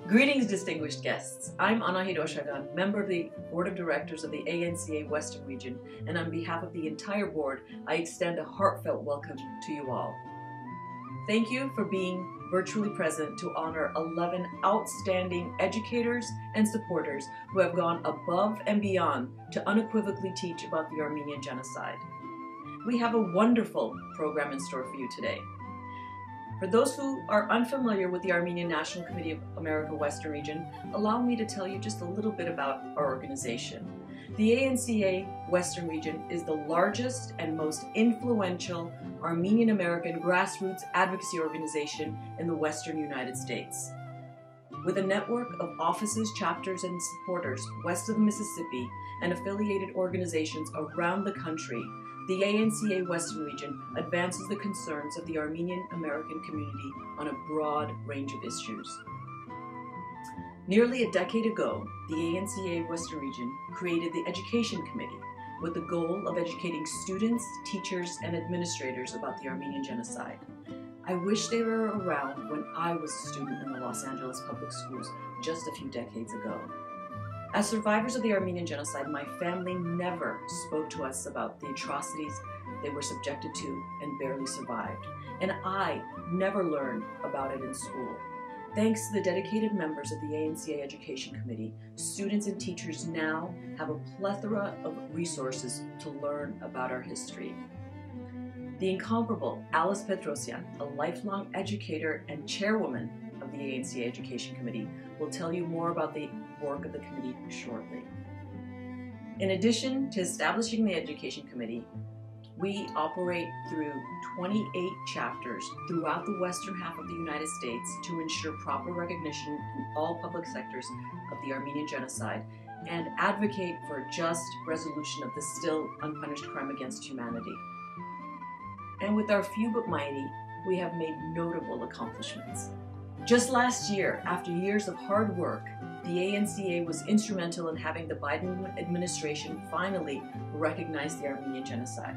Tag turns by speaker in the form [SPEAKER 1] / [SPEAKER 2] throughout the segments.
[SPEAKER 1] Greetings, distinguished guests. I'm Ana Hiroshagan, member of the Board of Directors of the ANCA Western Region, and on behalf of the entire board, I extend a heartfelt welcome to you all. Thank you for being virtually present to honor 11 outstanding educators and supporters who have gone above and beyond to unequivocally teach about the Armenian Genocide. We have a wonderful program in store for you today. For those who are unfamiliar with the Armenian National Committee of America Western Region, allow me to tell you just a little bit about our organization. The ANCA Western Region is the largest and most influential Armenian American grassroots advocacy organization in the Western United States. With a network of offices, chapters, and supporters west of the Mississippi and affiliated organizations around the country, the ANCA Western Region advances the concerns of the Armenian American community on a broad range of issues. Nearly a decade ago, the ANCA Western Region created the Education Committee with the goal of educating students, teachers, and administrators about the Armenian Genocide. I wish they were around when I was a student in the Los Angeles public schools just a few decades ago. As survivors of the Armenian Genocide, my family never spoke to us about the atrocities they were subjected to and barely survived. And I never learned about it in school. Thanks to the dedicated members of the ANCA Education Committee, students and teachers now have a plethora of resources to learn about our history. The incomparable Alice Petrosian, a lifelong educator and chairwoman of the ANCA Education Committee, will tell you more about the work of the committee shortly. In addition to establishing the Education Committee, we operate through 28 chapters throughout the western half of the United States to ensure proper recognition in all public sectors of the Armenian Genocide and advocate for a just resolution of the still unpunished crime against humanity. And with our few but mighty, we have made notable accomplishments. Just last year, after years of hard work, the ANCA was instrumental in having the Biden administration finally recognize the Armenian Genocide.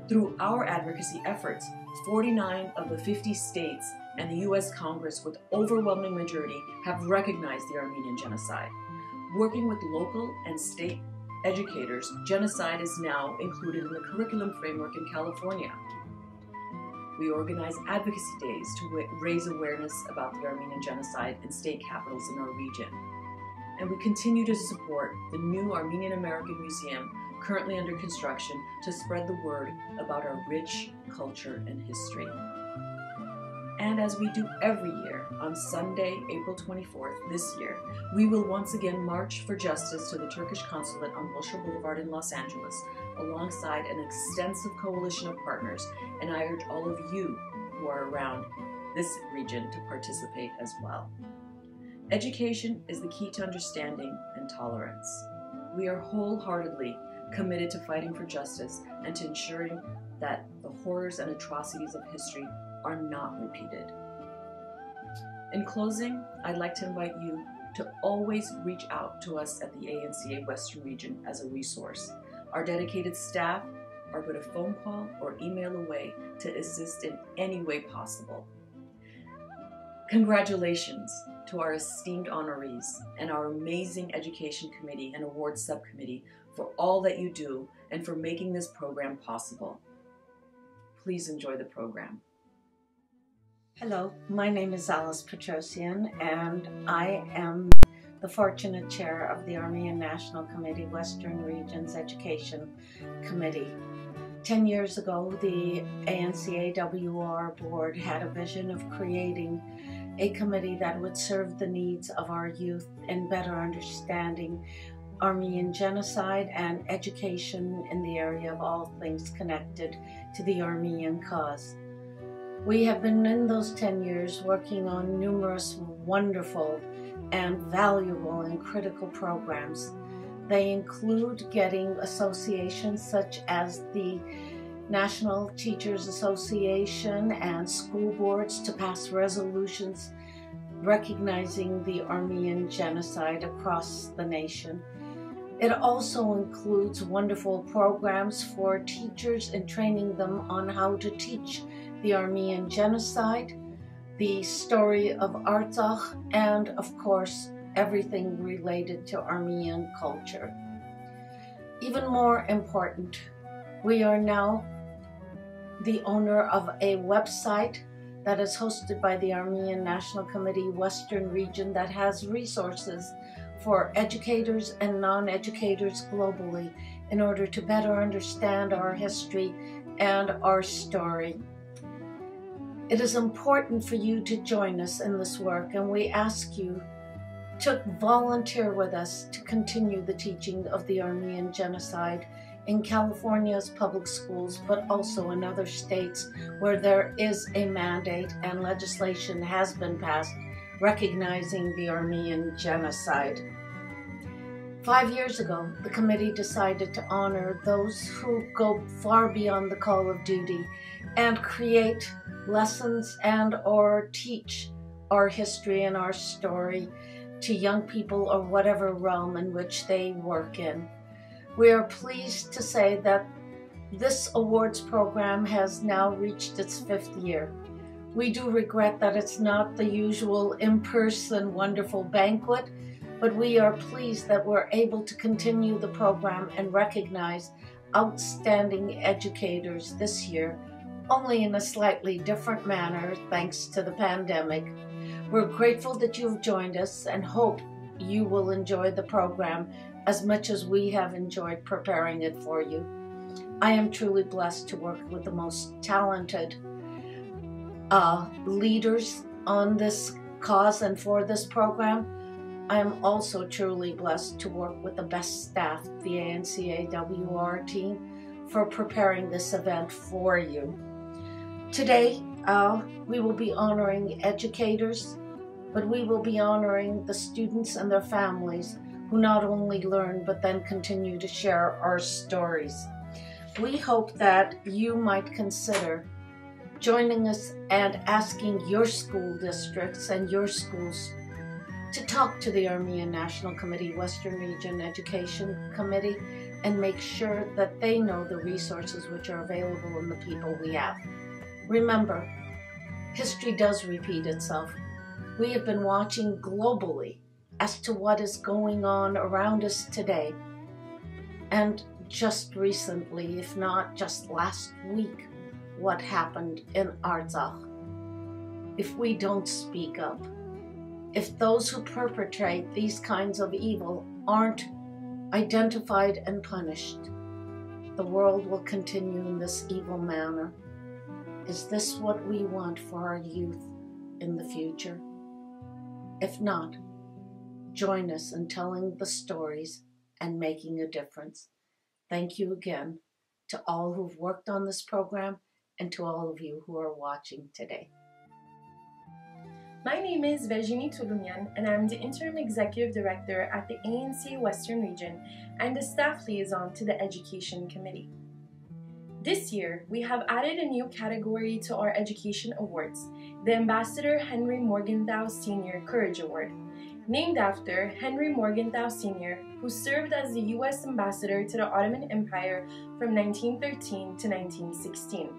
[SPEAKER 1] Through our advocacy efforts, 49 of the 50 states and the U.S. Congress with overwhelming majority have recognized the Armenian Genocide. Working with local and state educators, genocide is now included in the curriculum framework in California. We organize advocacy days to raise awareness about the Armenian Genocide in state capitals in our region. And we continue to support the new Armenian American Museum currently under construction to spread the word about our rich culture and history. And as we do every year, on Sunday, April 24th this year, we will once again march for justice to the Turkish consulate on Wilshire Boulevard in Los Angeles, alongside an extensive coalition of partners, and I urge all of you who are around this region to participate as well. Education is the key to understanding and tolerance. We are wholeheartedly committed to fighting for justice and to ensuring that the horrors and atrocities of history are not repeated. In closing, I'd like to invite you to always reach out to us at the ANCA Western Region as a resource. Our dedicated staff are but a phone call or email away to assist in any way possible. Congratulations to our esteemed honorees and our amazing Education Committee and Awards Subcommittee for all that you do and for making this program possible. Please enjoy the program.
[SPEAKER 2] Hello, my name is Alice Petrosian, and I am the fortunate chair of the Armenian National Committee Western Region's Education Committee. 10 years ago, the ANCA-WR board had a vision of creating a committee that would serve the needs of our youth in better understanding Armenian genocide and education in the area of all things connected to the Armenian cause. We have been in those 10 years working on numerous wonderful and valuable and critical programs. They include getting associations such as the National Teachers Association and school boards to pass resolutions recognizing the Armenian Genocide across the nation. It also includes wonderful programs for teachers and training them on how to teach the Armenian Genocide, the story of Artsakh, and of course, everything related to Armenian culture. Even more important, we are now the owner of a website that is hosted by the Armenian National Committee Western Region that has resources for educators and non-educators globally in order to better understand our history and our story. It is important for you to join us in this work, and we ask you to volunteer with us to continue the teaching of the Armenian Genocide in California's public schools, but also in other states where there is a mandate and legislation has been passed recognizing the Armenian Genocide. 5 years ago, the committee decided to honor those who go far beyond the call of duty and create lessons and/or teach our history and our story to young people or whatever realm in which they work in. We are pleased to say that this awards program has now reached its 5th year. We do regret that it's not the usual in-person wonderful banquet, but we are pleased that we're able to continue the program and recognize outstanding educators this year, only in a slightly different manner thanks to the pandemic. We're grateful that you've joined us and hope you will enjoy the program as much as we have enjoyed preparing it for you. I am truly blessed to work with the most talented leaders on this cause and for this program. I am also truly blessed to work with the best staff, the ANCA-WR team, for preparing this event for you. Today, we will be honoring educators, but we will be honoring the students and their families who not only learn but then continue to share our stories. We hope that you might consider joining us and asking your school districts and your schools to talk to the Armenian National Committee Western Region Education Committee and make sure that they know the resources which are available in the people we have. Remember, history does repeat itself. We have been watching globally as to what is going on around us today. And just recently, if not just last week, what happened in Artsakh. If we don't speak up, if those who perpetrate these kinds of evil aren't identified and punished, the world will continue in this evil manner. Is this what we want for our youth in the future? If not, join us in telling the stories and making a difference. Thank you again to all who've worked on this program and to all of you who are watching today.
[SPEAKER 3] My name is Virginie Touloumian, and I'm the Interim Executive Director at the ANC Western Region and the Staff Liaison to the Education Committee. This year, we have added a new category to our Education Awards, the Ambassador Henry Morgenthau Sr. Courage Award, named after Henry Morgenthau Sr., who served as the U.S. Ambassador to the Ottoman Empire from 1913 to 1916.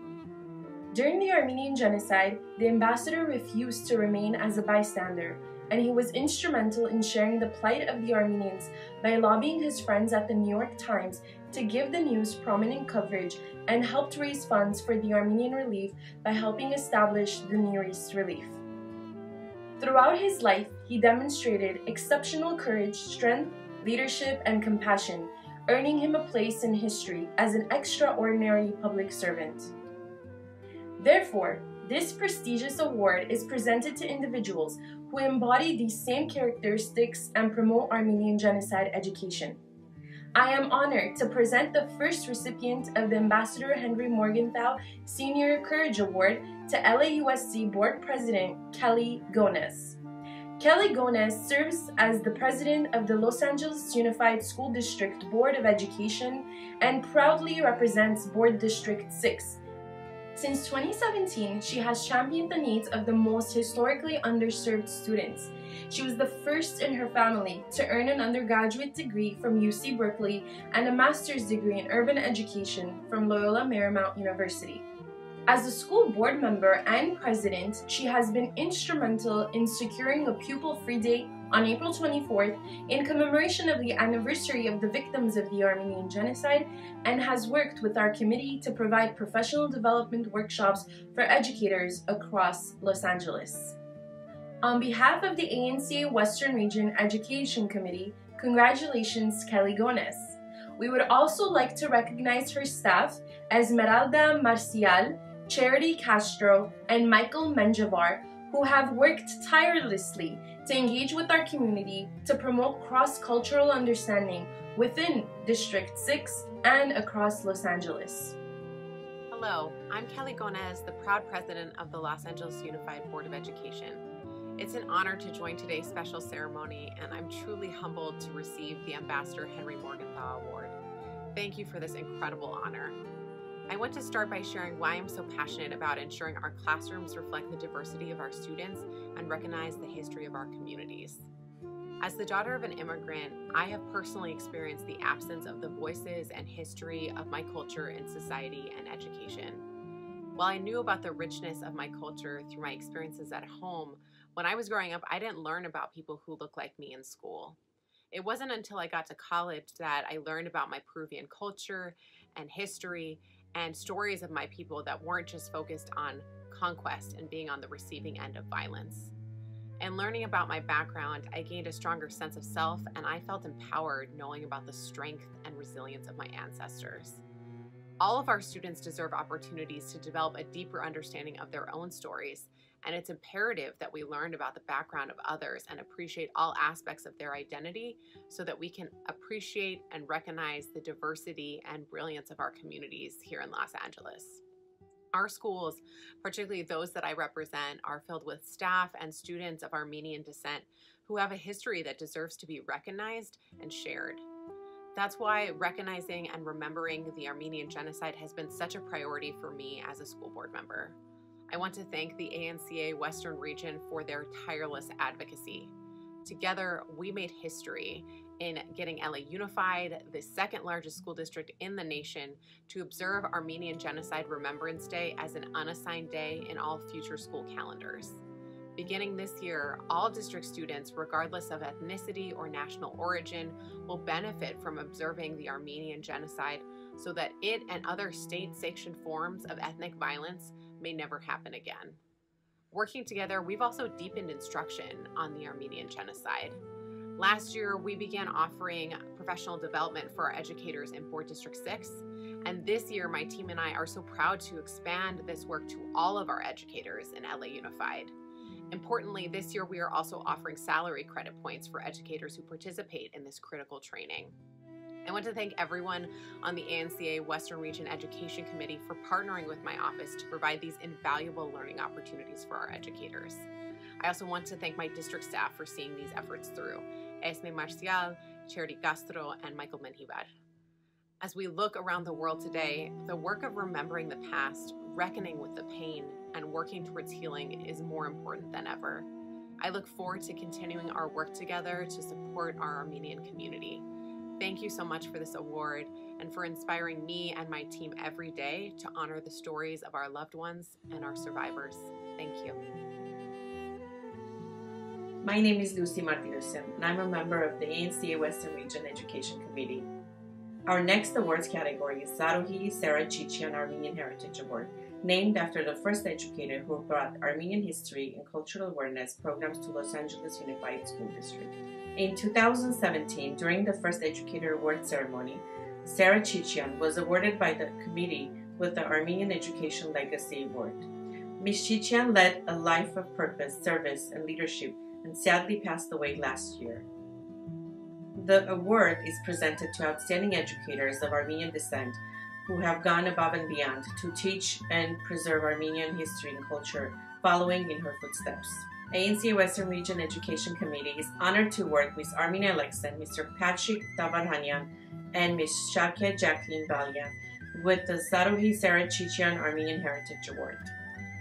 [SPEAKER 3] During the Armenian Genocide, the ambassador refused to remain as a bystander, and he was instrumental in sharing the plight of the Armenians by lobbying his friends at the New York Times to give the news prominent coverage and helped raise funds for the Armenian relief by helping establish the Near East Relief. Throughout his life, he demonstrated exceptional courage, strength, leadership, and compassion, earning him a place in history as an extraordinary public servant. Therefore, this prestigious award is presented to individuals who embody these same characteristics and promote Armenian genocide education. I am honored to present the first recipient of the Ambassador Henry Morgenthau Senior Courage Award to LAUSC Board President Kelly Gones. Kelly Gones serves as the president of the Los Angeles Unified School District Board of Education and proudly represents Board District 6. Since 2017, she has championed the needs of the most historically underserved students. She was the first in her family to earn an undergraduate degree from UC Berkeley and a master's degree in urban education from Loyola Marymount University. As a school board member and president, she has been instrumental in securing a pupil-free day on April 24th in commemoration of the anniversary of the victims of the Armenian Genocide, and has worked with our committee to provide professional development workshops for educators across Los Angeles. On behalf of the ANCA Western Region Education Committee, congratulations, Kelly Gones. We would also like to recognize her staff, Esmeralda Marcial, Charity Castro, and Michael Menjavar, who have worked tirelessly to engage with our community to promote cross-cultural understanding within District 6 and across Los Angeles.
[SPEAKER 4] Hello, I'm Kelly Gones, the proud president of the Los Angeles Unified Board of Education. It's an honor to join today's special ceremony, and I'm truly humbled to receive the Ambassador Henry Morgenthau Award. Thank you for this incredible honor. I want to start by sharing why I'm so passionate about ensuring our classrooms reflect the diversity of our students and recognize the history of our communities. As the daughter of an immigrant, I have personally experienced the absence of the voices and history of my culture in society and education. While I knew about the richness of my culture through my experiences at home, when I was growing up, I didn't learn about people who looked like me in school. It wasn't until I got to college that I learned about my Peruvian culture and history and stories of my people that weren't just focused on conquest and being on the receiving end of violence. And learning about my background, I gained a stronger sense of self, and I felt empowered knowing about the strength and resilience of my ancestors. All of our students deserve opportunities to develop a deeper understanding of their own stories, and it's imperative that we learn about the background of others and appreciate all aspects of their identity so that we can appreciate and recognize the diversity and brilliance of our communities here in Los Angeles. Our schools, particularly those that I represent, are filled with staff and students of Armenian descent who have a history that deserves to be recognized and shared. That's why recognizing and remembering the Armenian Genocide has been such a priority for me as a school board member. I want to thank the ANCA Western Region for their tireless advocacy. Together, we made history in getting LA Unified, the second largest school district in the nation, to observe Armenian Genocide Remembrance Day as an unassigned day in all future school calendars. Beginning this year, all district students, regardless of ethnicity or national origin, will benefit from observing the Armenian Genocide so that it and other state-sanctioned forms of ethnic violence may never happen again. Working together, we've also deepened instruction on the Armenian Genocide. Last year, we began offering professional development for our educators in Board District 6, and this year, my team and I are so proud to expand this work to all of our educators in LA Unified. Importantly, this year, we are also offering salary credit points for educators who participate in this critical training. I want to thank everyone on the ANCA Western Region Education Committee for partnering with my office to provide these invaluable learning opportunities for our educators. I also want to thank my district staff for seeing these efforts through, Esme Marcial, Charity Castro, and Michael Menjivar. As we look around the world today, the work of remembering the past, reckoning with the pain, and working towards healing is more important than ever. I look forward to continuing our work together to support our Armenian community. Thank you so much for this award and for inspiring me and my team every day to honor the stories of our loved ones and our survivors. Thank you.
[SPEAKER 1] My name is Lucy Martirosyan, and I'm a member of the ANCA Western Region Education Committee. Our next awards category is Zaruhi Sarachichian Armenian Heritage Award, named after the first educator who brought Armenian history and cultural awareness programs to Los Angeles Unified School District. In 2017, during the first Educator Award Ceremony, Sarachichian was awarded by the committee with the Armenian Education Legacy Award. Ms. Chichian led a life of purpose, service, and leadership and sadly passed away last year. The award is presented to outstanding educators of Armenian descent who have gone above and beyond to teach and preserve Armenian history and culture, following in her footsteps. ANCA Western Region Education Committee is honored to work with Armina Alexan, Mr. Patrick Tavarhanyan, and Ms. Shakya Jacqueline Balyan with the Zaruhi Sarachichian Armenian Heritage Award.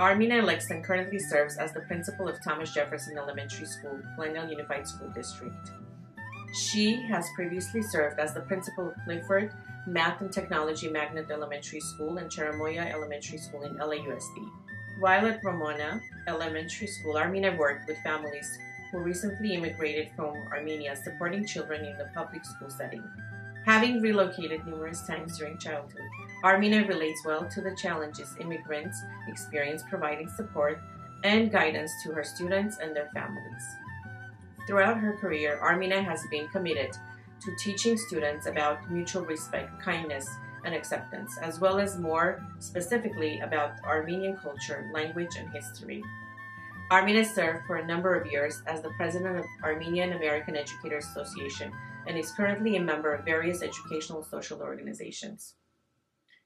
[SPEAKER 1] Armina Alexan currently serves as the principal of Thomas Jefferson Elementary School, Glendale Unified School District.
[SPEAKER 5] She has previously served as the principal of Clifford Math and Technology Magnet Elementary School and Cheramoya Elementary School in LAUSD. While at Ramona Elementary School, Armina worked with families who recently immigrated from Armenia, supporting children in the public school setting. Having relocated numerous times during childhood, Armina relates well to the challenges immigrants experience, providing support and guidance to her students and their families. Throughout her career, Armina has been committed to teaching students about mutual respect, kindness, and acceptance, as well as more specifically about Armenian culture, language, and history. Armina served for a number of years as the president of Armenian American Educators Association and is currently a member of various educational and social organizations.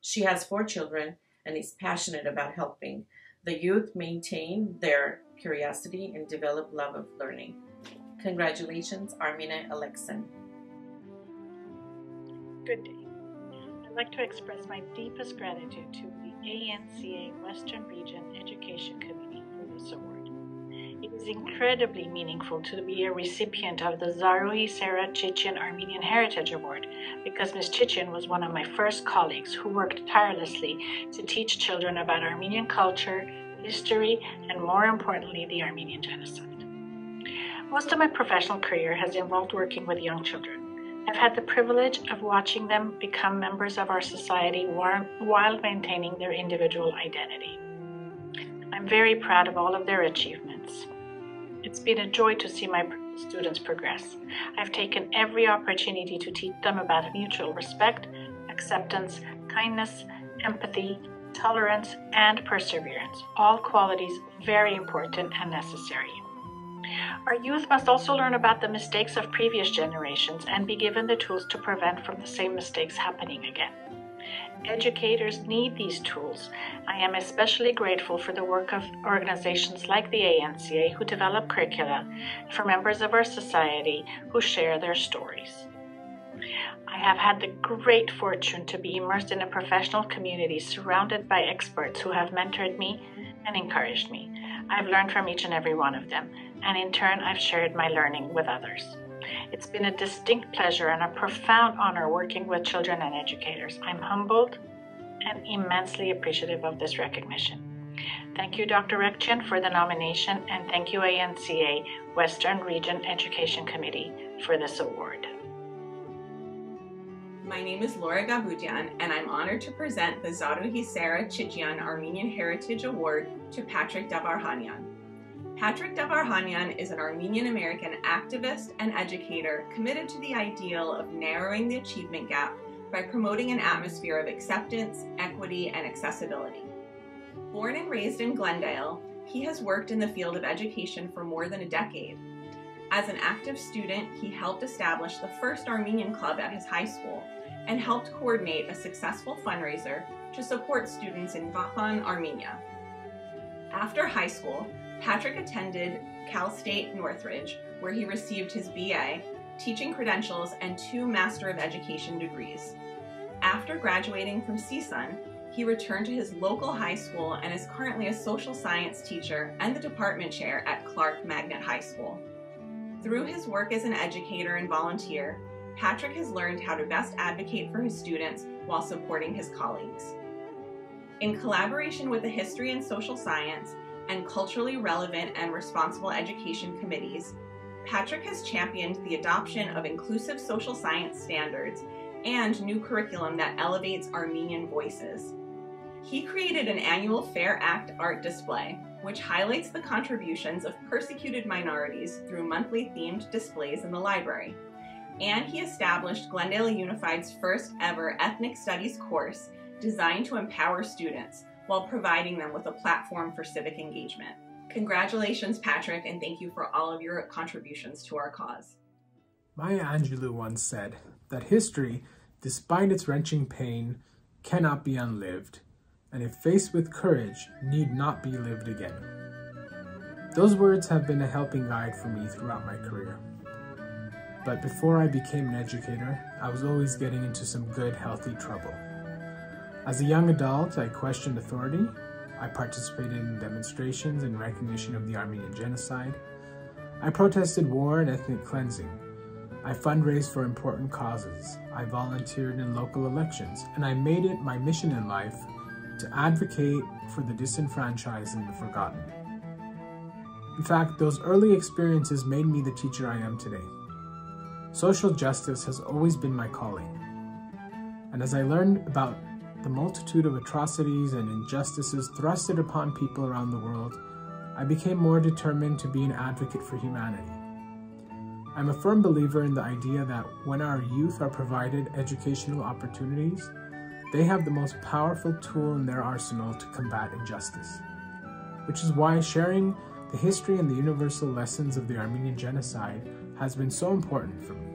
[SPEAKER 5] She has 4 children and is passionate about helping the youth maintain their curiosity and develop love of learning. Congratulations, Armina Alexan.
[SPEAKER 6] Good day. I'd like to express my deepest gratitude to the ANCA Western Region Education Committee for this award. It is incredibly meaningful to be a recipient of the Zaruhi Sarah Chichian Armenian Heritage Award because Ms. Chichian was one of my first colleagues who worked tirelessly to teach children about Armenian culture, history, and more importantly, the Armenian Genocide. Most of my professional career has involved working with young children. I've had the privilege of watching them become members of our society while maintaining their individual identity. I'm very proud of all of their achievements. It's been a joy to see my students progress. I've taken every opportunity to teach them about mutual respect, acceptance, kindness, empathy, tolerance, and perseverance, all qualities very important and necessary. Our youth must also learn about the mistakes of previous generations and be given the tools to prevent from the same mistakes happening again. Educators need these tools. I am especially grateful for the work of organizations like the ANCA who develop curricula, for members of our society who share their stories. I have had the great fortune to be immersed in a professional community surrounded by experts who have mentored me and encouraged me. I've learned from each and every one of them, and in turn, I've shared my learning with others. It's been a distinct pleasure and a profound honor working with children and educators. I'm humbled and immensely appreciative of this recognition. Thank you, Dr. Rekchian, for the nomination, and thank you, ANCA Western Region Education Committee, for this award.
[SPEAKER 7] My name is Laura Gabudian, and I'm honored to present the Zaruhi Sarah Chichian Armenian Heritage Award to Patrick Davarhanyan. Patrick Davarhanyan is an Armenian-American activist and educator committed to the ideal of narrowing the achievement gap by promoting an atmosphere of acceptance, equity, and accessibility. Born and raised in Glendale, he has worked in the field of education for more than a decade. As an active student, he helped establish the first Armenian club at his high school and helped coordinate a successful fundraiser to support students in Vahan, Armenia. After high school, Patrick attended Cal State Northridge, where he received his BA, teaching credentials, and 2 Master of Education degrees. After graduating from CSUN, he returned to his local high school and is currently a social science teacher and the department chair at Clark Magnet High School. Through his work as an educator and volunteer, Patrick has learned how to best advocate for his students while supporting his colleagues. In collaboration with the History and Social Science and Culturally Relevant and Responsible Education Committees, Patrick has championed the adoption of inclusive social science standards and new curriculum that elevates Armenian voices. He created an annual Fair Act art display, which highlights the contributions of persecuted minorities through monthly themed displays in the library. And he established Glendale Unified's first ever ethnic studies course designed to empower students while providing them with a platform for civic engagement. Congratulations, Patrick, and thank you for all of your contributions to our cause.
[SPEAKER 8] Maya Angelou once said that history, despite its wrenching pain, cannot be unlived, and if faced with courage, need not be lived again. Those words have been a helping guide for me throughout my career. But before I became an educator, I was always getting into some good, healthy trouble. As a young adult, I questioned authority. I participated in demonstrations in recognition of the Armenian Genocide. I protested war and ethnic cleansing. I fundraised for important causes, I volunteered in local elections, and I made it my mission in life to advocate for the disenfranchised and the forgotten. In fact, those early experiences made me the teacher I am today. Social justice has always been my calling. And as I learned about the multitude of atrocities and injustices thrusted upon people around the world, I became more determined to be an advocate for humanity. I'm a firm believer in the idea that when our youth are provided educational opportunities, they have the most powerful tool in their arsenal to combat injustice, which is why sharing the history and the universal lessons of the Armenian Genocide has been so important for me.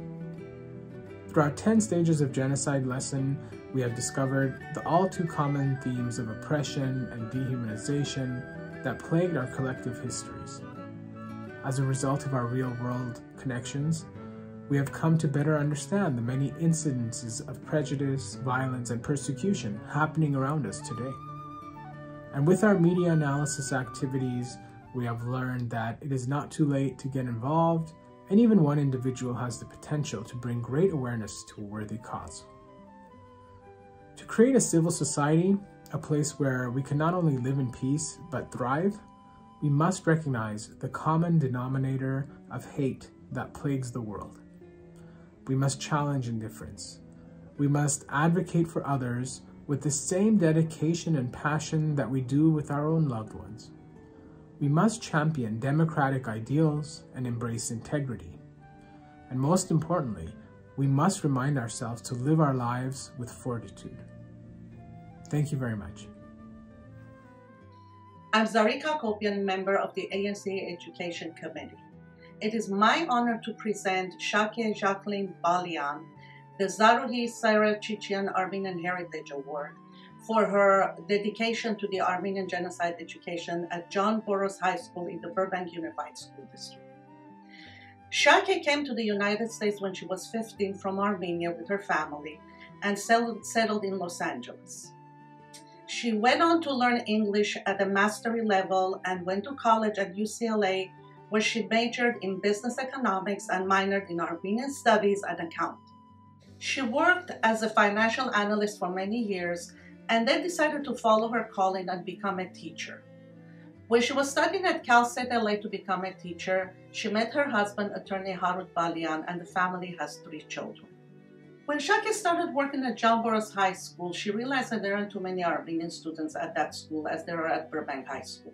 [SPEAKER 8] Through our 10 stages of genocide lesson, we have discovered the all too common themes of oppression and dehumanization that plagued our collective histories. As a result of our real-world connections, we have come to better understand the many incidences of prejudice, violence, and persecution happening around us today. And with our media analysis activities, we have learned that it is not too late to get involved, and even one individual has the potential to bring great awareness to a worthy cause. To create a civil society, a place where we can not only live in peace, but thrive, we must recognize the common denominator of hate that plagues the world. We must challenge indifference. We must advocate for others with the same dedication and passion that we do with our own loved ones. We must champion democratic ideals and embrace integrity. And most importantly, we must remind ourselves to live our lives with fortitude. Thank you very much.
[SPEAKER 2] I'm Zarika Kopian, member of the ANCA Education Committee. It is my honor to present Shake Jacqueline Balian the Zaruhi Sarah Chichian Armenian Heritage Award for her dedication to the Armenian Genocide education at John Boros High School in the Burbank Unified School District. Shake came to the United States when she was 15 from Armenia with her family and settled in Los Angeles. She went on to learn English at the mastery level and went to college at UCLA, where she majored in business economics and minored in Armenian studies and accounting. She worked as a financial analyst for many years and then decided to follow her calling and become a teacher. When she was studying at Cal State LA to become a teacher, she met her husband, attorney Harut Balian, and the family has 3 children. When Shake started working at John Boros High School, she realized that there aren't too many Armenian students at that school as there are at Burbank High School.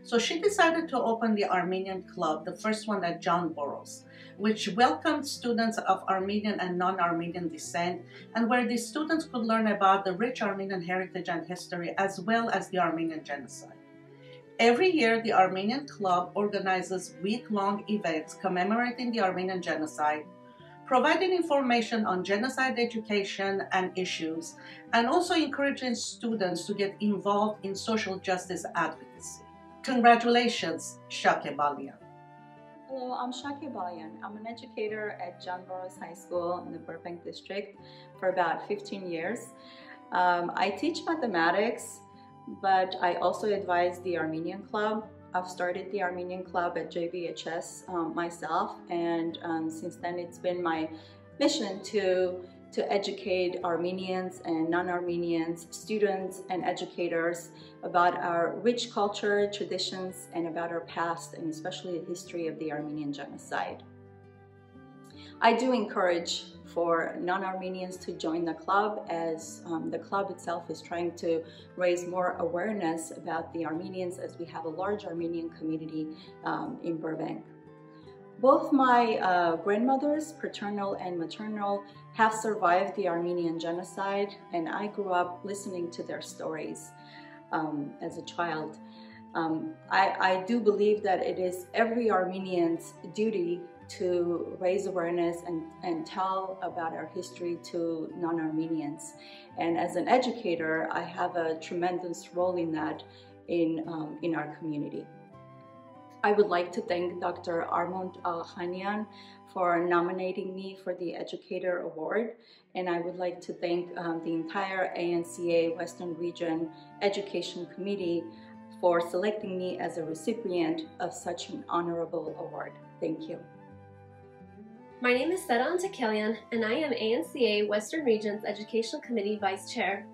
[SPEAKER 2] So she decided to open the Armenian Club, the first one at John Boros, which welcomed students of Armenian and non-Armenian descent, and where these students could learn about the rich Armenian heritage and history, as well as the Armenian Genocide. Every year, the Armenian Club organizes week-long events commemorating the Armenian Genocide, providing information on genocide education and issues, and also encouraging students to get involved in social justice advocacy. Congratulations, Shake Balian.
[SPEAKER 9] Hello, I'm Shake Balian. I'm an educator at John Boros High School in the Burbank District for about 15 years. I teach mathematics, but I also advise the Armenian Club. I've started the Armenian Club at JBHS myself, and since then it's been my mission to educate Armenians and non-Armenians, students and educators about our rich culture, traditions, and about our past, and especially the history of the Armenian Genocide. I do encourage for non-Armenians to join the club, as the club itself is trying to raise more awareness about the Armenians, as we have a large Armenian community in Burbank. Both my grandmothers, paternal and maternal, have survived the Armenian Genocide, and I grew up listening to their stories as a child. I do believe that it is every Armenian's duty to raise awareness and tell about our history to non-Armenians. And as an educator, I have a tremendous role in that in our community. I would like to thank Dr. Armand Khanian for nominating me for the Educator Award, and I would like to thank the entire ANCA Western Region Education Committee for selecting me as a recipient of such an honorable award. Thank you.
[SPEAKER 10] My name is Seda Antakelian, and I am ANCA Western Region's Education Committee Vice Chair.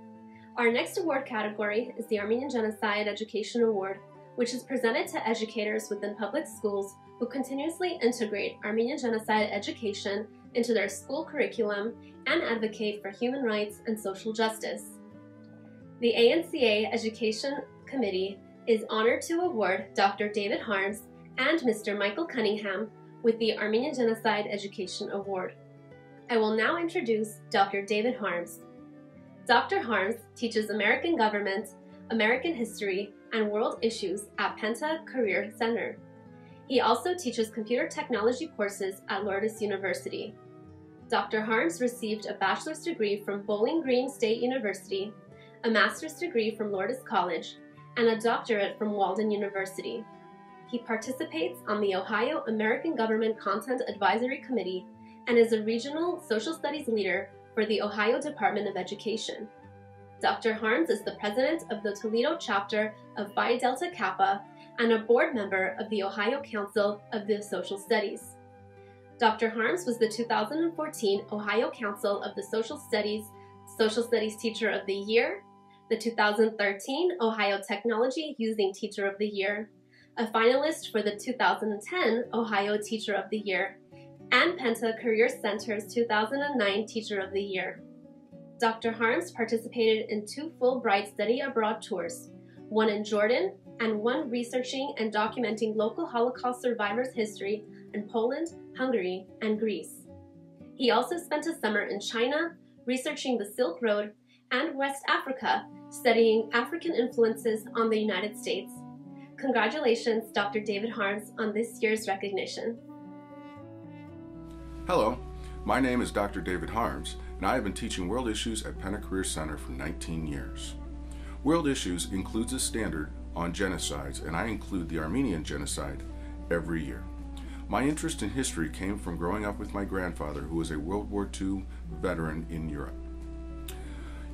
[SPEAKER 10] Our next award category is the Armenian Genocide Education Award, which is presented to educators within public schools who continuously integrate Armenian genocide education into their school curriculum and advocate for human rights and social justice. The ANCA Education Committee is honored to award Dr. David Harms and Mr. Michael Cunningham with the Armenian Genocide Education Award. I will now introduce Dr. David Harms. Dr. Harms teaches American government, American history, and world issues at Penta Career Center. He also teaches computer technology courses at Lourdes University. Dr. Harms received a bachelor's degree from Bowling Green State University, a master's degree from Lourdes College, and a doctorate from Walden University. He participates on the Ohio American Government Content Advisory Committee and is a regional social studies leader for the Ohio Department of Education. Dr. Harms is the president of the Toledo chapter of Phi Delta Kappa and a board member of the Ohio Council of the Social Studies. Dr. Harms was the 2014 Ohio Council of the Social Studies Teacher of the Year, the 2013 Ohio Technology Using Teacher of the Year, a finalist for the 2010 Ohio Teacher of the Year, and Penta Career Center's 2009 Teacher of the Year. Dr. Harms participated in 2 Fulbright study abroad tours, one in Jordan and one researching and documenting local Holocaust survivors' history in Poland, Hungary, and Greece. He also spent a summer in China, researching the Silk Road, and West Africa, studying African influences on the United States. Congratulations, Dr. David Harms, on this year's recognition.
[SPEAKER 11] Hello, my name is Dr. David Harms, and I have been teaching World Issues at Penta Career Center for 19 years. World Issues includes a standard on genocides, and I include the Armenian Genocide every year. My interest in history came from growing up with my grandfather, who was a World War II veteran in Europe.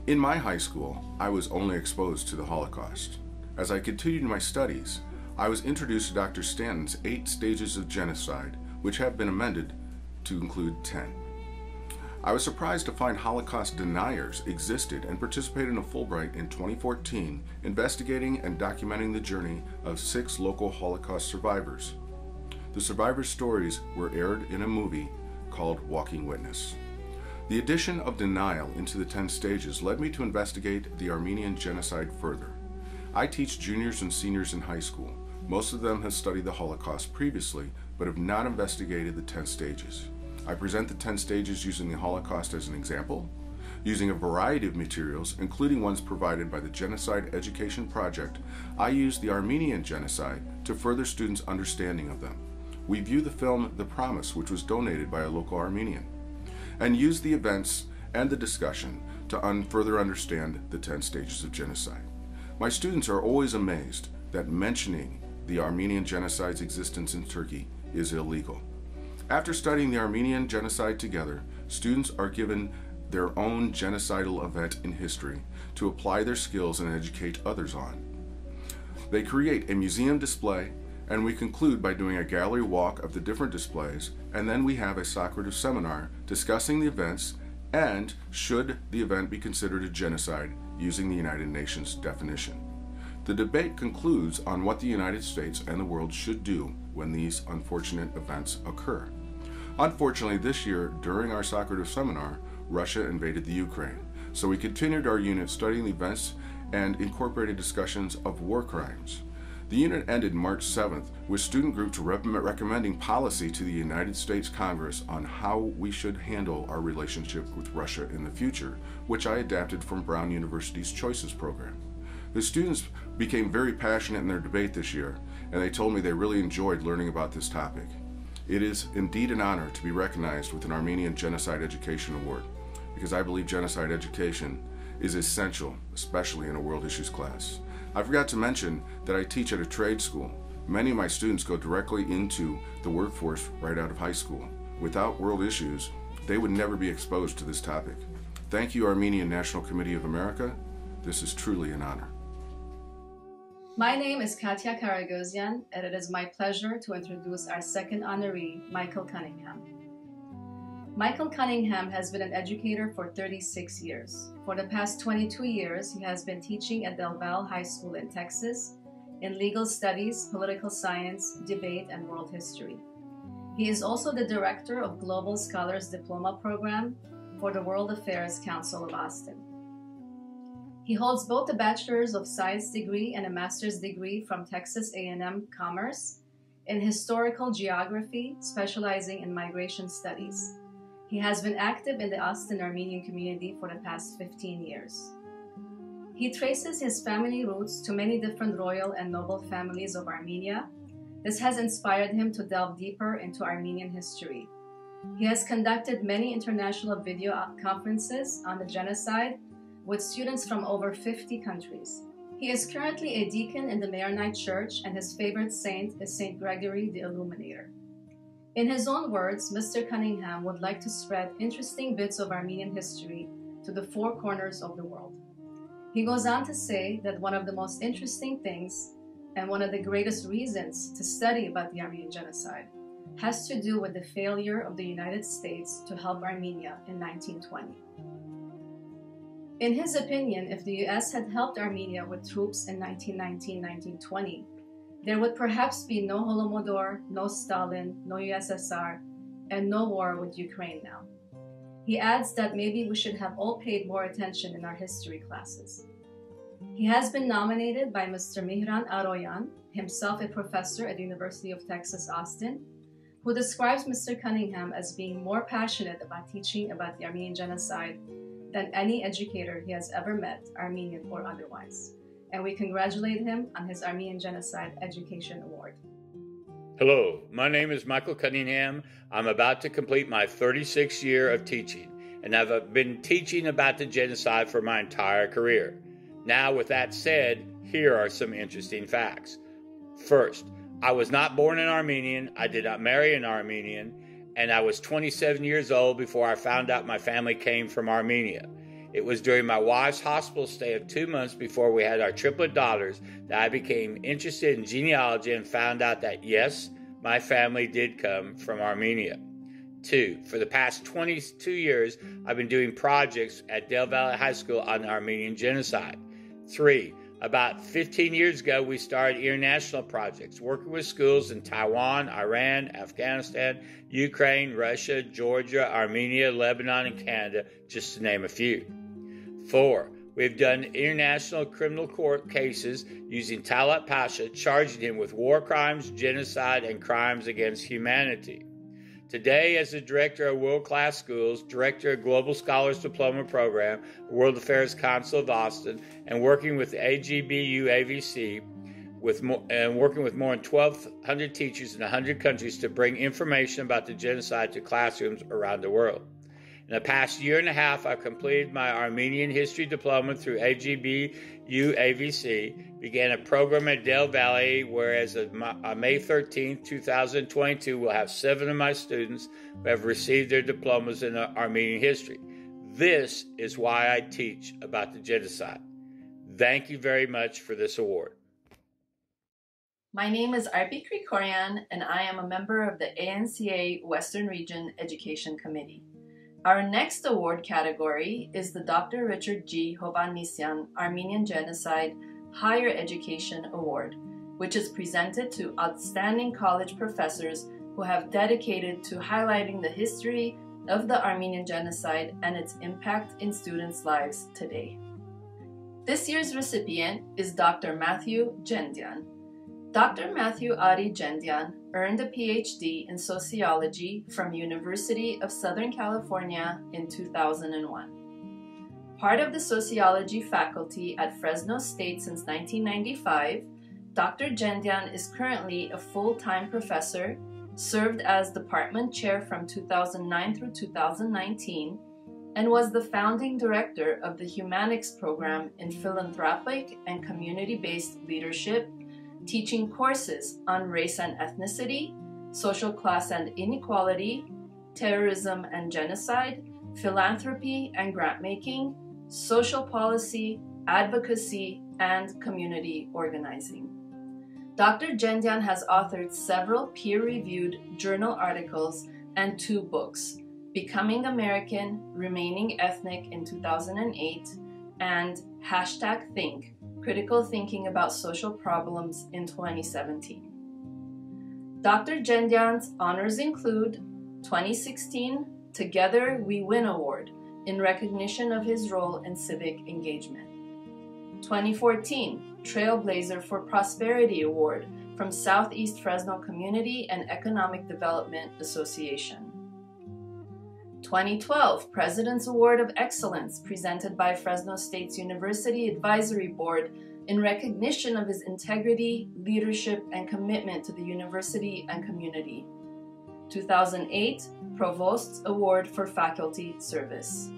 [SPEAKER 11] In my high school, I was only exposed to the Holocaust. As I continued my studies, I was introduced to Dr. Stanton's 8 stages of genocide, which have been amended to include 10. I was surprised to find Holocaust deniers existed and participated in a Fulbright in 2014, investigating and documenting the journey of 6 local Holocaust survivors. The survivors' stories were aired in a movie called Walking Witness. The addition of denial into the 10 stages led me to investigate the Armenian Genocide further. I teach juniors and seniors in high school. Most of them have studied the Holocaust previously, but have not investigated the 10 stages. I present the 10 stages using the Holocaust as an example, using a variety of materials, including ones provided by the Genocide Education Project. I use the Armenian Genocide to further students' understanding of them. We view the film The Promise, which was donated by a local Armenian, and use the events and the discussion to further understand the 10 stages of genocide. My students are always amazed that mentioning the Armenian genocide's existence in Turkey is illegal. After studying the Armenian genocide together, students are given their own genocidal event in history to apply their skills and educate others on. They create a museum display, and we conclude by doing a gallery walk of the different displays, and then we have a Socrative seminar discussing the events and should the event be considered a genocide using the United Nations definition. The debate concludes on what the United States and the world should do when these unfortunate events occur. Unfortunately, this year, during our Socrative seminar, Russia invaded the Ukraine, so we continued our unit studying the events and incorporated discussions of war crimes. The unit ended March 7th with student groups recommending policy to the United States Congress on how we should handle our relationship with Russia in the future, which I adapted from Brown University's Choices program. The students became very passionate in their debate this year, and they told me they really enjoyed learning about this topic. It is indeed an honor to be recognized with an Armenian Genocide Education Award, because I believe genocide education is essential, especially in a World Issues class. I forgot to mention that I teach at a trade school. Many of my students go directly into the workforce right out of high school. Without World Issues, they would never be exposed to this topic. Thank you, Armenian National Committee of America. This is truly an honor.
[SPEAKER 12] My name is Katya Karagosian, and it is my pleasure to introduce our second honoree, Michael Cunningham. Michael Cunningham has been an educator for 36 years. For the past 22 years, he has been teaching at Del Valle High School in Texas in legal studies, political science, debate, and world history. He is also the director of Global Scholars Diploma Program for the World Affairs Council of Austin. He holds both a Bachelor's of Science degree and a Master's degree from Texas A&M Commerce in Historical Geography, specializing in migration studies. He has been active in the Austin Armenian community for the past 15 years. He traces his family roots to many different royal and noble families of Armenia. This has inspired him to delve deeper into Armenian history. He has conducted many international video conferences on the genocide with students from over 50 countries. He is currently a deacon in the Maronite Church, and his favorite saint is Saint Gregory the Illuminator. In his own words, Mr. Cunningham would like to spread interesting bits of Armenian history to the four corners of the world. He goes on to say that one of the most interesting things and one of the greatest reasons to study about the Armenian Genocide has to do with the failure of the United States to help Armenia in 1920. In his opinion, if the US had helped Armenia with troops in 1919-1920, there would perhaps be no Holodomor, no Stalin, no USSR, and no war with Ukraine now. He adds that maybe we should have all paid more attention in our history classes. He has been nominated by Mr. Mihran Aroyan, himself a professor at the University of Texas, Austin, who describes Mr. Cunningham as being more passionate about teaching about the Armenian Genocide than any educator he has ever met, Armenian or otherwise. And we congratulate him on his Armenian Genocide Education Award.
[SPEAKER 13] Hello, my name is Michael Cunningham. I'm about to complete my 36th year of teaching, and I've been teaching about the genocide for my entire career. Now, with that said, here are some interesting facts. First, I was not born an Armenian, I did not marry an Armenian, and I was 27 years old before I found out my family came from Armenia. It was during my wife's hospital stay of 2 months before we had our triplet daughters that I became interested in genealogy and found out that, yes, my family did come from Armenia. 2, for the past 22 years, I've been doing projects at Del Valle High School on the Armenian Genocide. 3, about 15 years ago, we started international projects, working with schools in Taiwan, Iran, Afghanistan, Ukraine, Russia, Georgia, Armenia, Lebanon, and Canada, just to name a few. 4, we've done international criminal court cases using Talat Pasha, charging him with war crimes, genocide, and crimes against humanity. Today, as the director of world-class schools, director of Global Scholars Diploma Program, World Affairs Council of Austin, and working with the ANCA-WR, working with more than 1,200 teachers in 100 countries to bring information about the genocide to classrooms around the world. In the past year and a half, I've completed my Armenian History Diploma through ANCA-WR, began a program at Del Valle, where as of May 13, 2022, we'll have 7 of my students who have received their diplomas in Armenian history. This is why I teach about the genocide. Thank you very much for this award.
[SPEAKER 3] My name is Arpi Krikorian, and I am a member of the ANCA Western Region Education Committee. Our next award category is the Dr. Richard G. Hovhannisyan Armenian Genocide Higher Education Award, which is presented to outstanding college professors who have dedicated to highlighting the history of the Armenian Genocide and its impact in students' lives today. This year's recipient is Dr. Matthew Gendian. Dr. Matthew Ari Gendian earned a PhD in sociology from University of Southern California in 2001. Part of the sociology faculty at Fresno State since 1995, Dr. Gendian is currently a full-time professor, served as department chair from 2009 through 2019, and was the founding director of the Humanics program in philanthropic and community-based leadership, teaching courses on race and ethnicity, social class and inequality, terrorism and genocide, philanthropy and grant-making, social policy, advocacy, and community organizing. Dr. Gendian has authored several peer-reviewed journal articles and 2 books, Becoming American, Remaining Ethnic in 2008, and #Think, Critical Thinking About Social Problems in 2017. Dr. Gendian's honors include 2016 Together We Win Award in recognition of his role in civic engagement. 2014 Trailblazer for Prosperity Award from Southeast Fresno Community and Economic Development Association. 2012 President's Award of Excellence presented by Fresno State's University Advisory Board in recognition of his integrity, leadership, and commitment to the university and community. 2008 Provost's Award for Faculty Service.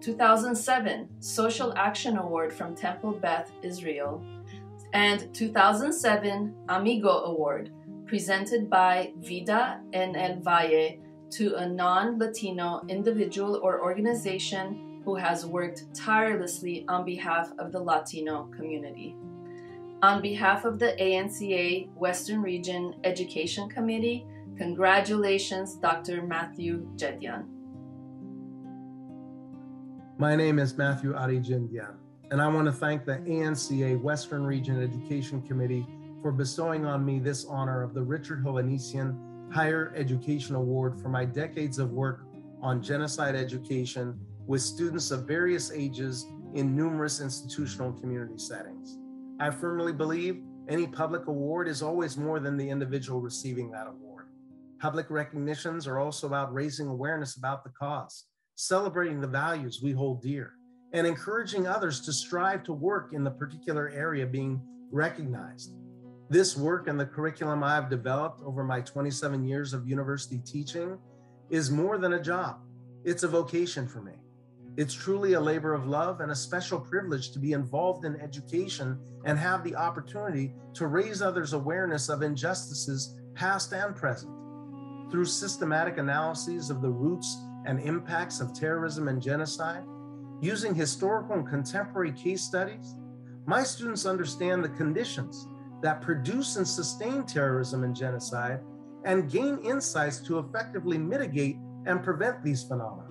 [SPEAKER 3] 2007 Social Action Award from Temple Beth Israel, and 2007 Amigo Award presented by Vida en el Valle to a non-Latino individual or organization who has worked tirelessly on behalf of the Latino community. On behalf of the ANCA Western Region Education Committee, congratulations, Dr. Matthew Gendian.
[SPEAKER 14] My name is Matthew Ari Gendian, and I want to thank the ANCA Western Region Education Committee for bestowing on me this honor of the Richard Hovhannissian Higher Education Award for my decades of work on genocide education with students of various ages in numerous institutional and community settings. I firmly believe any public award is always more than the individual receiving that award. Public recognitions are also about raising awareness about the cause, celebrating the values we hold dear, and encouraging others to strive to work in the particular area being recognized. This work and the curriculum I've developed over my 27 years of university teaching is more than a job. It's a vocation for me. It's truly a labor of love and a special privilege to be involved in education and have the opportunity to raise others' awareness of injustices past and present. Through systematic analyses of the roots and impacts of terrorism and genocide, using historical and contemporary case studies, my students understand the conditions that produce and sustain terrorism and genocide and gain insights to effectively mitigate and prevent these phenomena.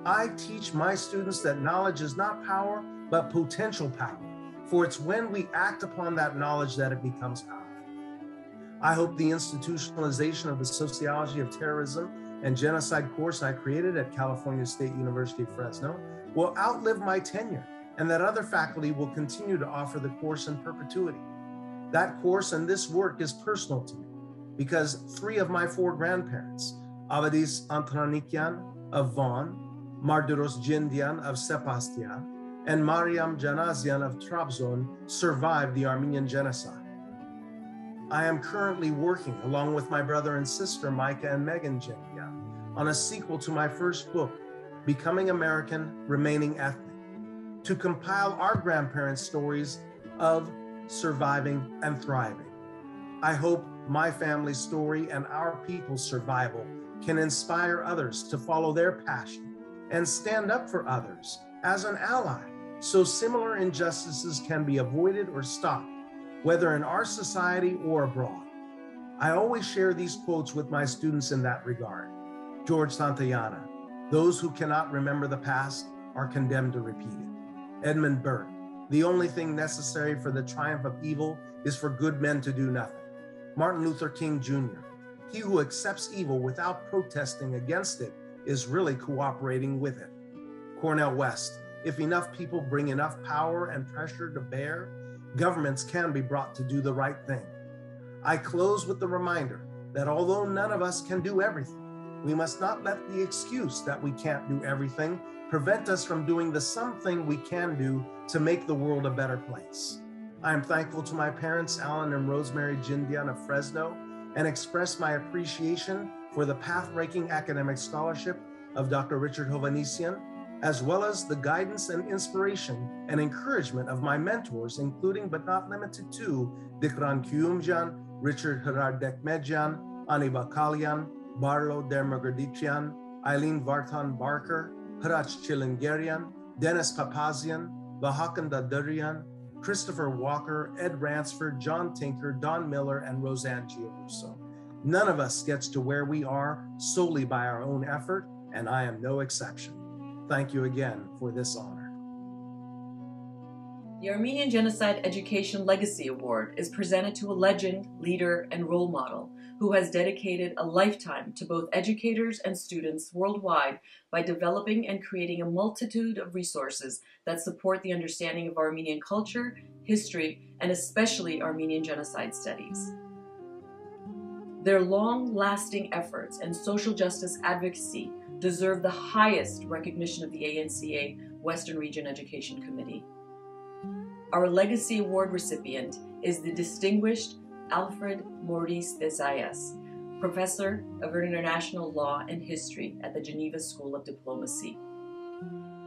[SPEAKER 14] I teach my students that knowledge is not power, but potential power, for it's when we act upon that knowledge that it becomes power. I hope the institutionalization of the sociology of terrorism and genocide course I created at California State University, Fresno will outlive my tenure, and that other faculty will continue to offer the course in perpetuity. That course and this work is personal to me because 3 of my 4 grandparents, Avadis Antranikian of Van, Mardiros Gendian of Sebastian, and Mariam Janazian of Trabzon survived the Armenian Genocide. I am currently working along with my brother and sister, Micah and Megan Gendian, on a sequel to my first book, Becoming American, Remaining Ethnic, to compile our grandparents' stories of surviving and thriving. I hope my family's story and our people's survival can inspire others to follow their passion and stand up for others as an ally so similar injustices can be avoided or stopped, whether in our society or abroad. I always share these quotes with my students in that regard. George Santayana, those who cannot remember the past are condemned to repeat it. Edmund Burke, the only thing necessary for the triumph of evil is for good men to do nothing. Martin Luther King Jr., he who accepts evil without protesting against it is really cooperating with it. Cornel West, if enough people bring enough power and pressure to bear, governments can be brought to do the right thing. I close with the reminder that although none of us can do everything, we must not let the excuse that we can't do everything prevent us from doing the something we can do to make the world a better place. I am thankful to my parents, Alan and Rosemary Gendian of Fresno, and express my appreciation for the path-breaking academic scholarship of Dr. Richard Hovhannissian, as well as the guidance and inspiration and encouragement of my mentors, including but not limited to Dikran Kuyumjan, Richard Harar-Dekmedjan, Ani Bakalian, Barlo Dermagerdician, Eileen Vartan Barker, Hrach Chilingerian, Dennis Papazian, Vahakan Dadurian, Christopher Walker, Ed Ransford, John Tinker, Don Miller, and Roseanne Giarusso. None of us gets to where we are solely by our own effort, and I am no exception. Thank you again for this honor.
[SPEAKER 1] The Armenian Genocide Education Legacy Award is presented to a legend, leader, and role model who has dedicated a lifetime to both educators and students worldwide by developing and creating a multitude of resources that support the understanding of Armenian culture, history, and especially Armenian genocide studies. Their long-lasting efforts and social justice advocacy deserve the highest recognition of the ANCA Western Region Education Committee. Our Legacy Award recipient is the distinguished Alfred Maurice Desayas, Professor of International Law and History at the Geneva School of Diplomacy.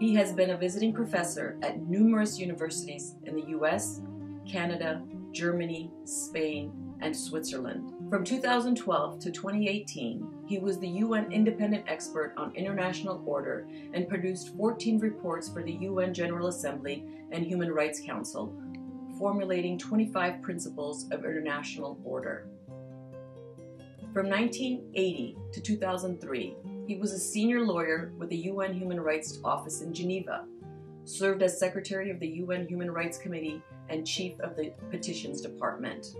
[SPEAKER 1] He has been a visiting professor at numerous universities in the US, Canada, Germany, Spain, and Switzerland. From 2012 to 2018, he was the UN Independent Expert on International Order and produced 14 reports for the UN General Assembly and Human Rights Council, formulating 25 principles of international order. From 1980 to 2003, he was a senior lawyer with the UN Human Rights Office in Geneva, served as Secretary of the UN Human Rights Committee and Chief of the Petitions Department.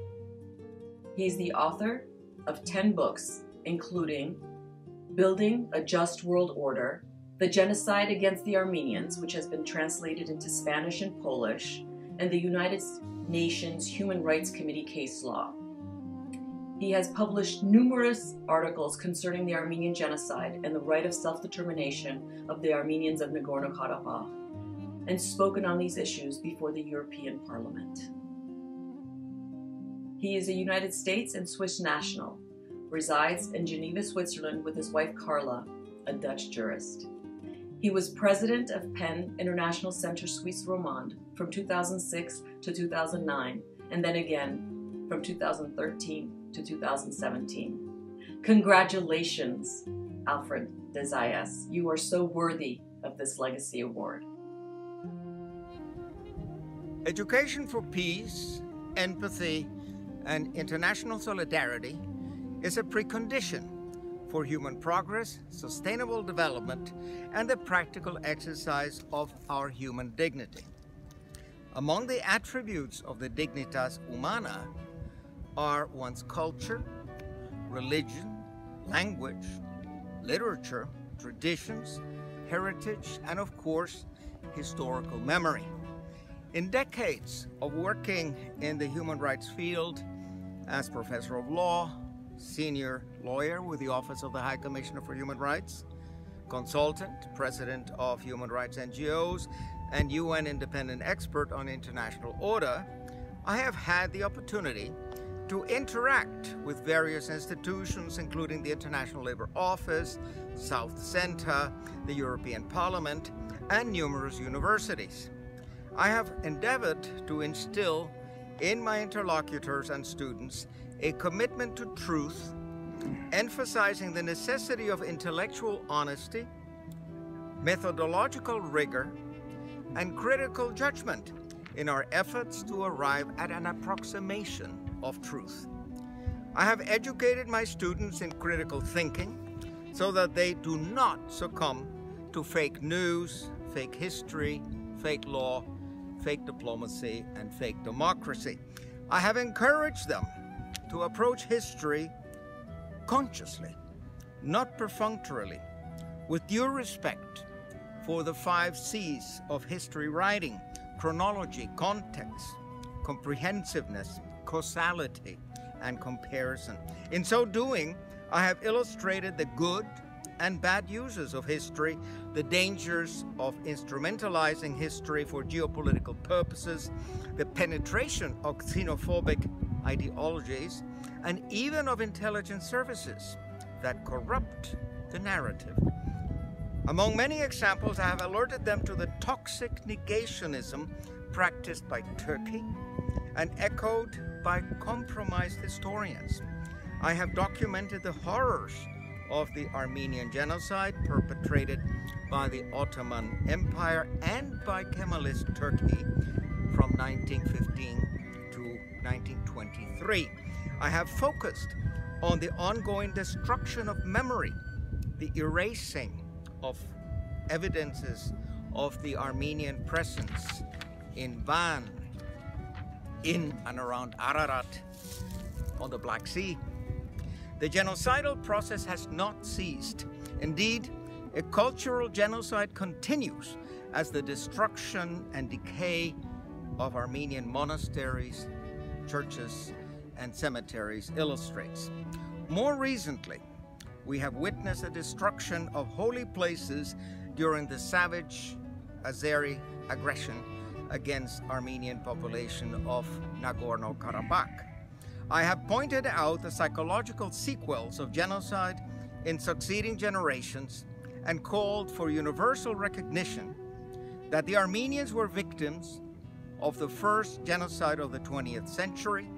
[SPEAKER 1] He is the author of 10 books, including Building a Just World Order, The Genocide Against the Armenians, which has been translated into Spanish and Polish, and the United Nations Human Rights Committee case law. He has published numerous articles concerning the Armenian genocide and the right of self-determination of the Armenians of Nagorno-Karabakh, and spoken on these issues before the European Parliament. He is a United States and Swiss national, resides in Geneva, Switzerland with his wife Carla, a Dutch jurist. He was president of Penn International Center Suisse Romande from 2006 to 2009, and then again from 2013 to 2017. Congratulations, Alfred Desayas. You are so worthy of this Legacy Award.
[SPEAKER 15] Education for peace, empathy, and international solidarity is a precondition for human progress, sustainable development, and the practical exercise of our human dignity. Among the attributes of the dignitas humana are one's culture, religion, language, literature, traditions, heritage, and of course, historical memory. In decades of working in the human rights field as professor of law, senior lawyer with the Office of the High Commissioner for Human Rights, consultant, president of human rights NGOs, and UN independent expert on international order, I have had the opportunity to interact with various institutions, including the International Labour Office, South Centre, the European Parliament, and numerous universities. I have endeavored to instill in my interlocutors and students a commitment to truth, emphasizing the necessity of intellectual honesty, methodological rigor, and critical judgment in our efforts to arrive at an approximation of truth. I have educated my students in critical thinking so that they do not succumb to fake news, fake history, fake law, fake diplomacy, and fake democracy. I have encouraged them to approach history consciously, not perfunctorily, with due respect for the 5 C's of history writing: chronology, context, comprehensiveness, causality, and comparison. In so doing, I have illustrated the good and bad uses of history, the dangers of instrumentalizing history for geopolitical purposes, the penetration of xenophobic ideologies, and even of intelligence services that corrupt the narrative. Among many examples, I have alerted them to the toxic negationism practiced by Turkey and echoed by compromised historians. I have documented the horrors of the Armenian Genocide perpetrated by the Ottoman Empire and by Kemalist Turkey from 1915 to 1923. I have focused on the ongoing destruction of memory, the erasing of evidences of the Armenian presence in Van, in and around Ararat, on the Black Sea. The genocidal process has not ceased. Indeed, a cultural genocide continues as the destruction and decay of Armenian monasteries, churches, and cemeteries illustrates. More recently, we have witnessed the destruction of holy places during the savage Azeri aggression against Armenian population of Nagorno-Karabakh. I have pointed out the psychological sequels of genocide in succeeding generations and called for universal recognition that the Armenians were victims of the first genocide of the 20th century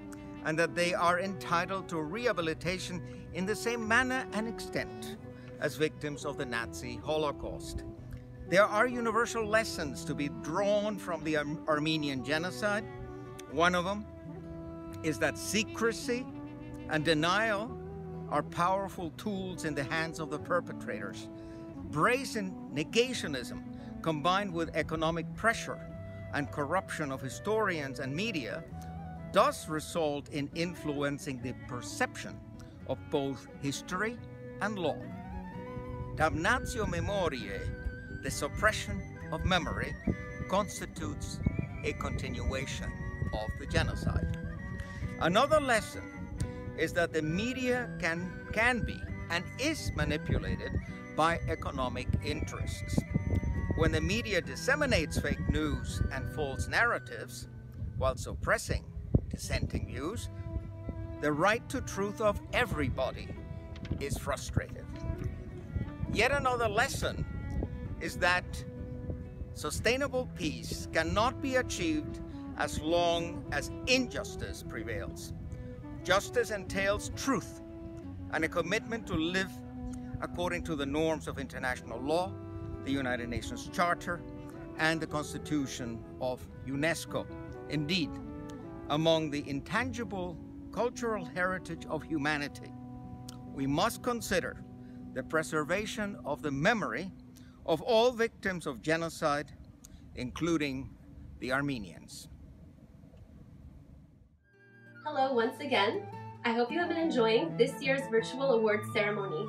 [SPEAKER 15] and that they are entitled to rehabilitation in the same manner and extent as victims of the Nazi Holocaust. There are universal lessons to be drawn from the Armenian genocide. One of them is that secrecy and denial are powerful tools in the hands of the perpetrators. Brazen negationism combined with economic pressure and corruption of historians and media does result in influencing the perception of both history and law. Damnatio memoriae, the suppression of memory, constitutes a continuation of the genocide. Another lesson is that the media can be and is manipulated by economic interests. When the media disseminates fake news and false narratives while suppressing dissenting views, the right to truth of everybody is frustrated. Yet another lesson is that sustainable peace cannot be achieved as long as injustice prevails. Justice entails truth and a commitment to live according to the norms of international law, the United Nations Charter, and the Constitution of UNESCO. Indeed, among the intangible cultural heritage of humanity, we must consider the preservation of the memory of all victims of genocide, including the Armenians.
[SPEAKER 10] Hello once again. I hope you have been enjoying this year's Virtual Awards Ceremony.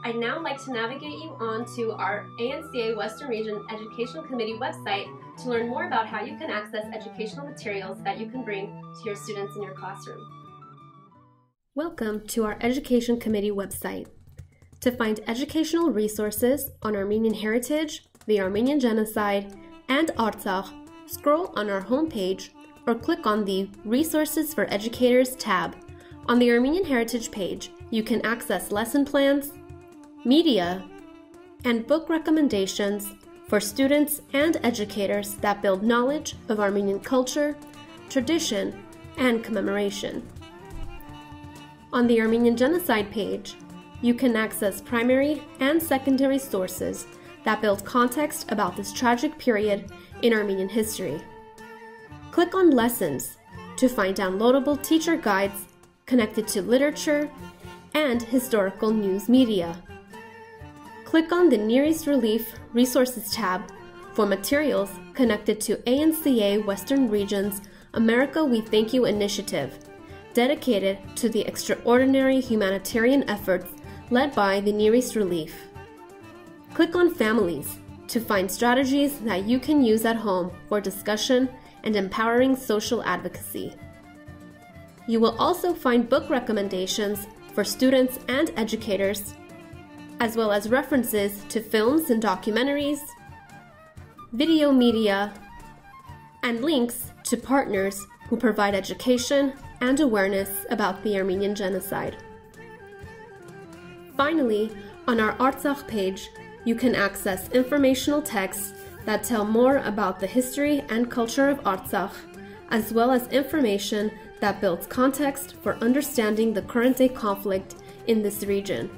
[SPEAKER 10] I'd now like to navigate you on to our ANCA Western Region Education Committee website to learn more about how you can access educational materials that you can bring to your students in your classroom. Welcome to our Education Committee website. To find educational resources on Armenian heritage, the Armenian Genocide, and Artsakh, scroll on our homepage or click on the Resources for Educators tab. On the Armenian Heritage page, you can access lesson plans, media, and book recommendations for students and educators that build knowledge of Armenian culture, tradition, and commemoration. On the Armenian Genocide page, you can access primary and secondary sources that build context about this tragic period in Armenian history. Click on Lessons to find downloadable teacher guides connected to literature and historical news media. Click on the Nearest Relief Resources tab for materials connected to ANCA Western Region's America We Thank You initiative, dedicated to the extraordinary humanitarian efforts led by the Nearest Relief. Click on Families to find strategies that you can use at home for discussion and empowering social advocacy. You will also find book recommendations for students and educators, as well as references to films and documentaries, video media, and links to partners who provide education and awareness about the Armenian Genocide. Finally, on our Artsakh page, you can access informational texts that tell more about the history and culture of Artsakh, as well as information that builds context for understanding the current-day conflict in this region.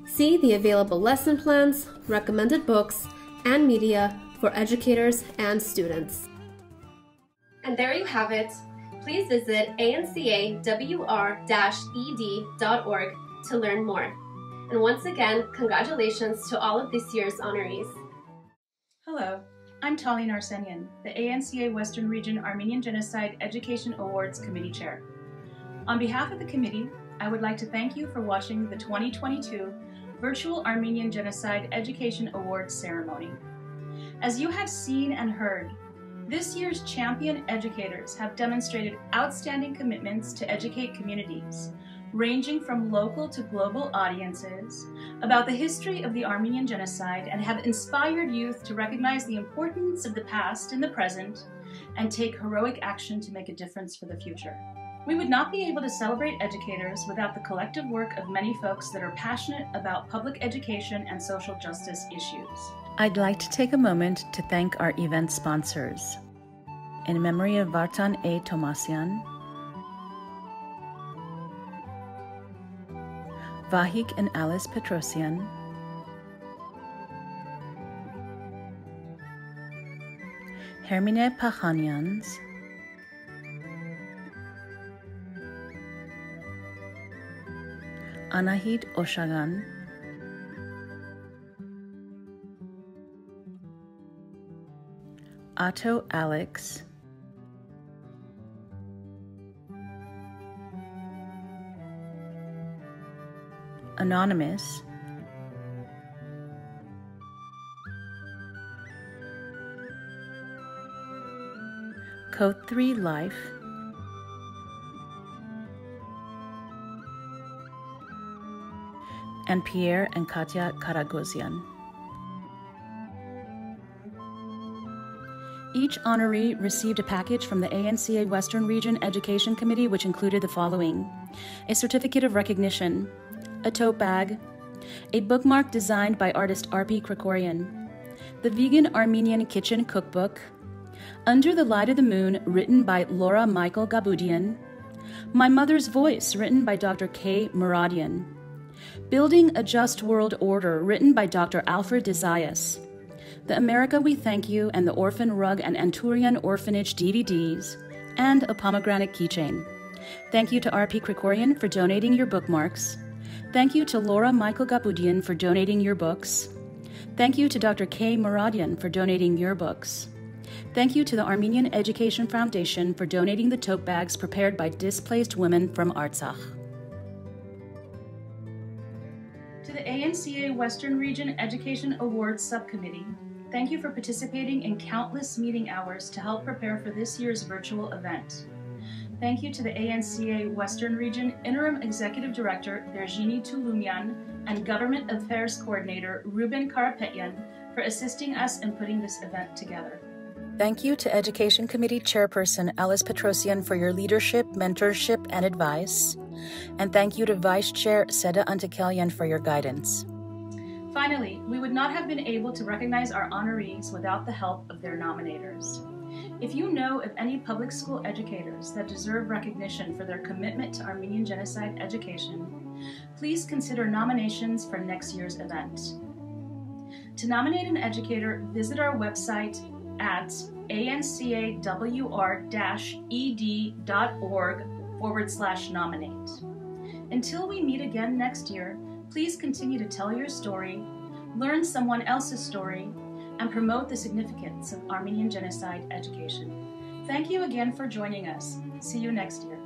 [SPEAKER 10] See the available lesson plans, recommended books, and media for educators and students. And there you have it. please visit ANCA-WR-ED.org to learn more. And once again, congratulations to all of this year's honorees.
[SPEAKER 16] Hello, I'm Taline Arsenian, the ANCA Western Region Armenian Genocide Education Awards Committee Chair. On behalf of the committee, I would like to thank you for watching the 2022 Virtual Armenian Genocide Education Awards Ceremony. As you have seen and heard, this year's champion educators have demonstrated outstanding commitments to educate communities, ranging from local to global audiences, about the history of the Armenian Genocide and have inspired youth to recognize the importance of the past in the present and take heroic action to make a difference for the future. We would not be able to celebrate educators without the collective work of many folks that are passionate about public education and social justice issues.
[SPEAKER 17] I'd like to take a moment to thank our event sponsors. In memory of Vartan A. Tomasian, Vahik and Alice Petrosian, Hermine Pachanians, Anahid Oshagan, Atto Alex, Anonymous, Code 3 Life, and Pierre and Katya Karagosian. Each honoree received a package from the ANCA Western Region Education Committee, which included the following: a certificate of recognition, a tote bag, a bookmark designed by artist R.P. Krikorian, the Vegan Armenian Kitchen Cookbook, Under the Light of the Moon, written by Laura Michael Gabudian, My Mother's Voice, written by Dr. K. Muradian, Building a Just World Order, written by Dr. Alfred Desaias, The America We Thank You and the Orphan Rug and Anturian Orphanage DVDs, and a pomegranate keychain. Thank you to R.P. Krikorian for donating your bookmarks. Thank you to Laura Michael Gabudian for donating your books. Thank you to Dr. K. Muradian for donating your books. Thank you to the Armenian Education Foundation for donating the tote bags prepared by displaced women from Artsakh.
[SPEAKER 16] To the ANCA Western Region Education Awards Subcommittee, thank you for participating in countless meeting hours to help prepare for this year's virtual event. Thank you to the ANCA Western Region Interim Executive Director Virginie Touloumian and Government Affairs Coordinator Ruben Karapetyan for assisting us in putting this event together.
[SPEAKER 17] Thank you to Education Committee Chairperson Alice Petrosian for your leadership, mentorship, and advice. And thank you to Vice Chair Seda Antakelian for your guidance.
[SPEAKER 16] Finally, we would not have been able to recognize our honorees without the help of their nominators. If you know of any public school educators that deserve recognition for their commitment to Armenian Genocide education, please consider nominations for next year's event. To nominate an educator, visit our website at ANCA-WR-ED.org/nominate. Until we meet again next year, please continue to tell your story, learn someone else's story, and promote the significance of Armenian Genocide education. Thank you again for joining us. See you next year.